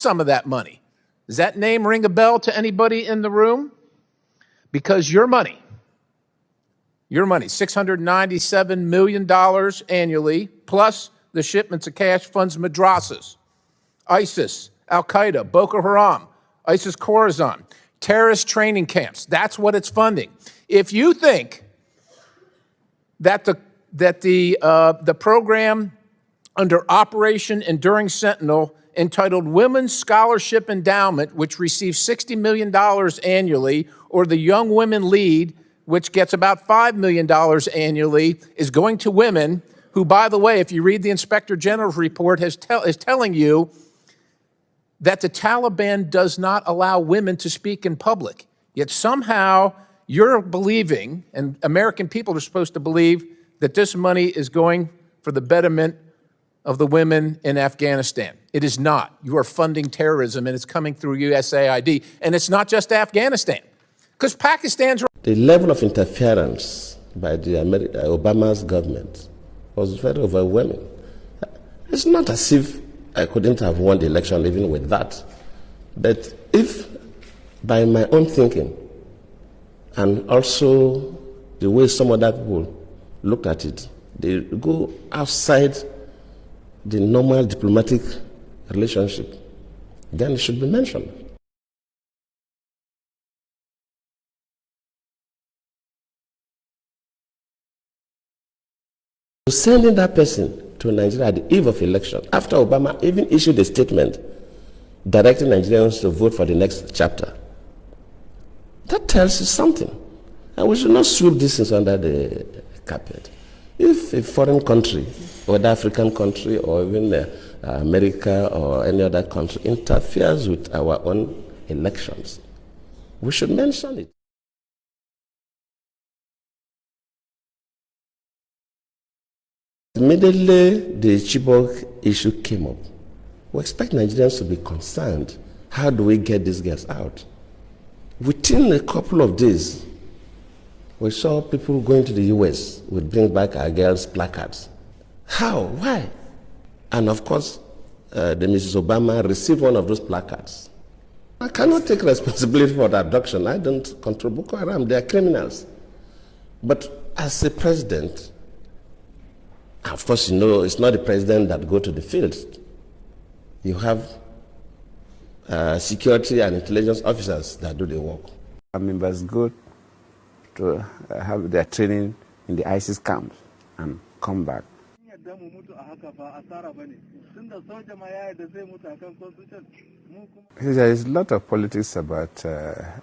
some of that money. Does that name ring a bell to anybody in the room? Because your money, $697 million annually, plus the shipments of cash funds madrasas, ISIS, Al-Qaeda, Boko Haram, ISIS Khorasan, terrorist training camps. That's what it's funding. If you think that the program under Operation Enduring Sentinel entitled Women's Scholarship Endowment, which receives $60 million annually, or the Young Women Lead, which gets about $5 million annually, is going to women who, by the way, if you read the Inspector General's report, is telling you that the Taliban does not allow women to speak in public. Yet somehow you're believing, and American people are supposed to believe, that this money is going for the betterment of the women in Afghanistan. It is not. You are funding terrorism, and it's coming through USAID. And it's not just Afghanistan, because Pakistan's... The level of interference by the Obama's government was very overwhelming. It's not as if I couldn't have won the election even with that. But if, by my own thinking, and also the way some other people look at it, they go outside the normal diplomatic relationship, then it should be mentioned. Sending that person to Nigeria at the eve of election, after Obama even issued a statement directing Nigerians to vote for the next chapter, that tells you something. And we should not sweep these things under the carpet. If a foreign country, whether African country or even America or any other country, interferes with our own elections, we should mention it. Immediately the Chibok issue came up, we expect Nigerians to be concerned. How do we get these girls out? Within a couple of days, we saw people going to the US with Bring Back Our Girls placards. How? Why? And of course, the Mrs. Obama received one of those placards. I cannot take responsibility for the abduction. I don't control Boko Haram. They are criminals. But as a president, of course, you know, it's not the president that go to the field. You have security and intelligence officers that do the work. Our members go to have their training in the ISIS camps and come back. There is a lot of politics about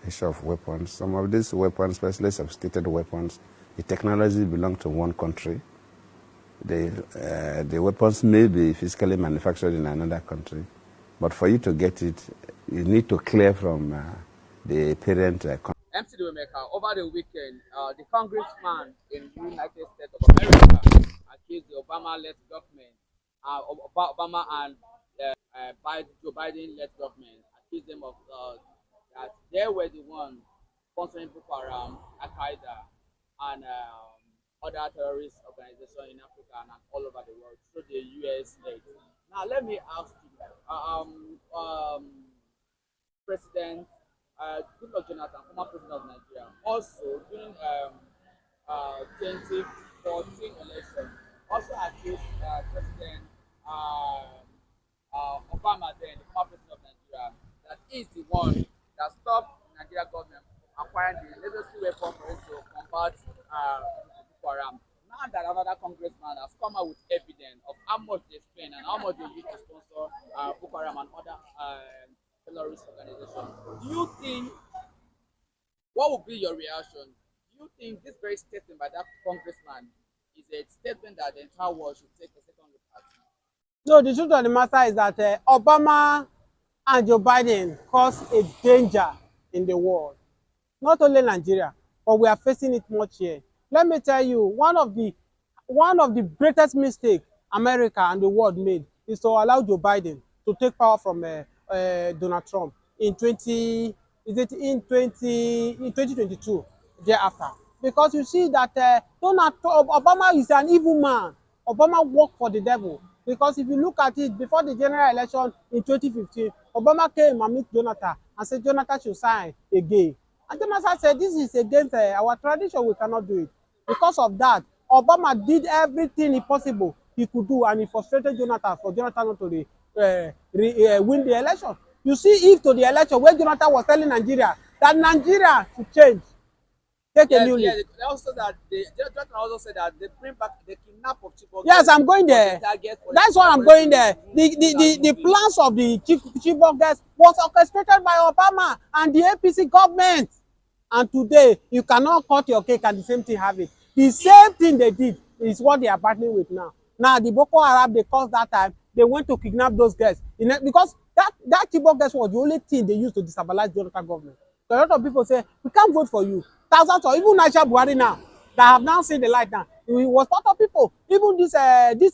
issue of weapons. Some of these weapons, especially sophisticated weapons, the technology belongs to one country. The weapons may be physically manufactured in another country, but for you to get it, you need to clear from the parent country. MC Maker, over the weekend, the congressman in the United States of America accused the Obama-led government, Obama and Joe Biden-led government, accused them of that they were the ones sponsoring Boko Haram, Al-Qaeda, and other terrorist organizations in Africa and all over the world, so the US led. Now, let me ask you, President Goodluck Jonathan, former president of Nigeria, also during 2014 election, also accused President Obama, then the former president of Nigeria, that he's the one that stopped the Nigeria government from acquiring the necessary weapons for it to combat Boko Haram. Now that another congressman has come out with evidence of how much they spend and how much they use to sponsor Boko Haram and other terrorist organizations, do you think, what would be your reaction? Do you think this very statement by that congressman is a statement that the entire world should take a second look at? No, the truth of the matter is that Obama and Joe Biden cause a danger in the world. Not only Nigeria, but we are facing it much here. Let me tell you, one of the greatest mistakes America and the world made is to allow Joe Biden to take power from Donald Trump in 2022 thereafter. Because you see that Obama is an evil man. Obama worked for the devil. Because if you look at it, before the general election in 2015, Obama came and met Jonathan and said Jonathan should sign again. And Jonathan said, this is against our tradition, we cannot do it. Because of that, Obama did everything possible he could do, and he frustrated Jonathan for Jonathan not to win the election. You see, if to the election where Jonathan was telling Nigeria that Nigeria should change, take a new lead. Yes, they also that Jonathan also said that they bring back the kidnap of Chibok. Yes, I'm going there. That's why I'm going there. The plans of the Chibok guys was orchestrated by Obama and the APC government. And today, you cannot cut your cake and the same thing have it. The same thing they did is what they are battling with now. Now, the Boko Haram, they caused that time, they went to kidnap those guys. Because that Chibok guys was the only thing they used to destabilize the local government. So a lot of people say, we can't vote for you. Thousands or even Naija Buhari now, that have now seen the light now. He was part of people. Even this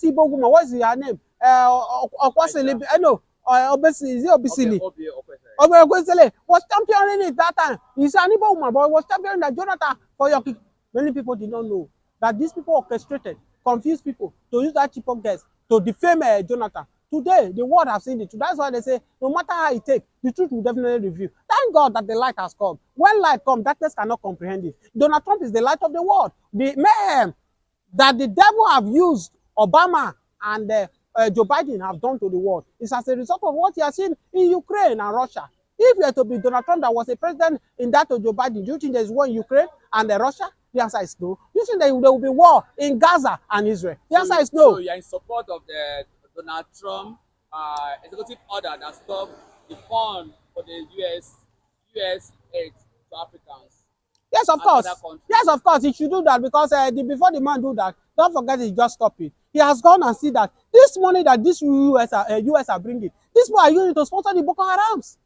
Igbo woman, what is her name? Okwasili, no, Obesili, is it Obesili? Okwesili was championing it that time. He's an Igbo woman, but he was championing that Jonathan for your kick. Many people did not know that these people orchestrated, confused people to use that Chibok guys to defame Jonathan. Today, the world has seen it. That's why they say, no matter how it takes, the truth will definitely reveal. Thank God that the light has come. When light comes, darkness cannot comprehend it. Donald Trump is the light of the world. The man that the devil have used Obama and Joe Biden have done to the world is as a result of what he has seen in Ukraine and Russia. If you were to be Donald Trump that was a president in that of Joe Biden, do you think there is war in Ukraine and Russia? The answer is no. Do you think there will be war in Gaza and Israel? The answer is no. So you are in support of the Donald Trump executive order that stopped the fund for the US aid to Africans. Yes, of course. Yes, of course. He should do that because before the man do that, don't forget he just stop it. He has gone and see that this money that this US are bringing, these people are using to sponsor the Boko Harams.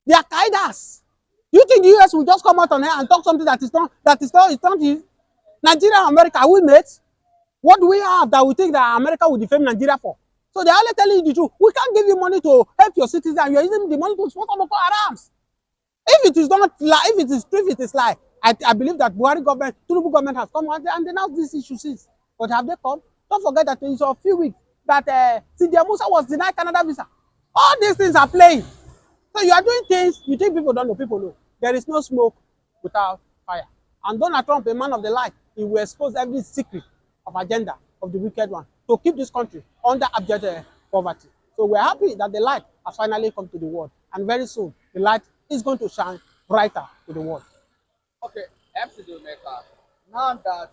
They are Al-Qaedas. Do you think the US will just come out on here and talk something it's not Nigeria and America, are we mates? What do we have that we think that America will defame Nigeria for? So they are only telling you the truth. We can't give you money to help your citizens. You are using the money to sponsor Boko Harams. If it is not lie, if it is lie, I believe that Buhari government, Tinubu government has come and denounced these issues. But have they come? Don't forget that it's a few weeks that Sidia Musa was denied Canada visa. All these things are playing. So you are doing things you think people don't know. People know. There is no smoke without fire. And Donald Trump, a man of the light, he will expose every secret of agenda of the wicked one to keep this country under abject poverty. So we're happy that the light has finally come to the world. And very soon, the light is going to shine brighter to the world. Okay, MC Maker. Now that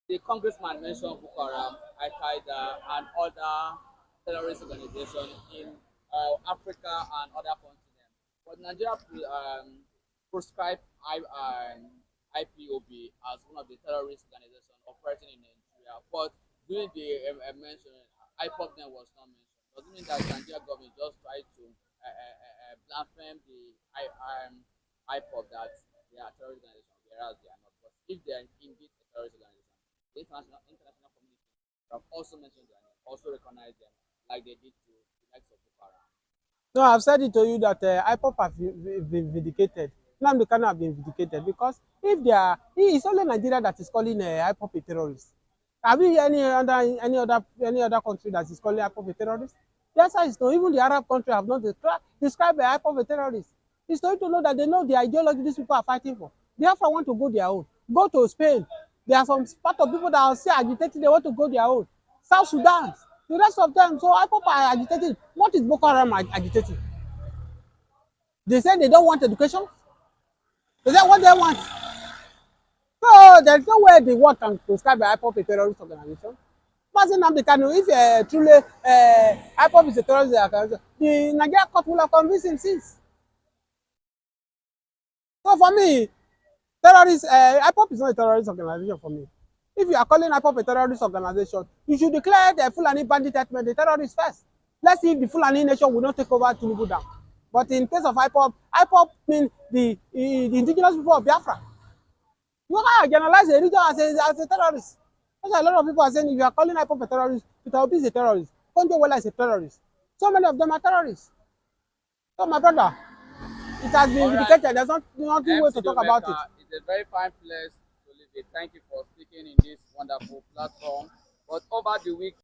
the congressman mentioned Boko Haram, Al-Qaeda, and other terrorist organizations in Africa and other continents, but Nigeria proscribed IPOB as one of the terrorist organizations operating in Nigeria. But during the mention, IPOB then was not mentioned. Does it mean that the Nigeria government just tried to blaspheme the IPOB that they are terrorist organization, whereas they are not? But if they are indeed a terrorist organization, the international community have also mentioned them, also recognized them, like they did to the likes of Boko Haram. No, I've said it to you that IPOB have been vindicated. Nnamdi Kanu have been vindicated because if they are, it's only Nigeria that is calling IPOB a terrorist. Have you any other country that is calling IPOB a terrorist? The answer is no. Even the Arab country have not described IPOB a terrorist. It's going to know that they know the ideology these people are fighting for. Therefore, want to go their own. Go to Spain. There are some part of people that are still agitating. They want to go their own. South Sudan. The rest of them. So IPOB are agitating. What is Boko Haram agitating? They say they don't want education. They say what they want. So there's no way the world can prescribe IPOB a terrorist organization. Imagine Nnamdi Kanu, if truly IPOB is a terrorist organization, the Nigerian court will have convinced him since. So for me, IPOB is not a terrorist organization for me. If you are calling IPOB a terrorist organization, you should declare the Fulani bandit movement the terrorists first. Let's see if the Fulani nation will not take over Tinubu down. But in case of IPOB means the indigenous people of Biafra. You can't generalize a region as a terrorist. That's why a lot of people are saying if you are calling IPOB a terrorist, Peter Obi is a terrorist, Konjo Wela is a terrorist. So many of them are terrorists. So my brother, it has been vindicated. There's nothing way to talk about it. It's a very fine place to live in. Thank you for speaking in this wonderful platform. But over the week,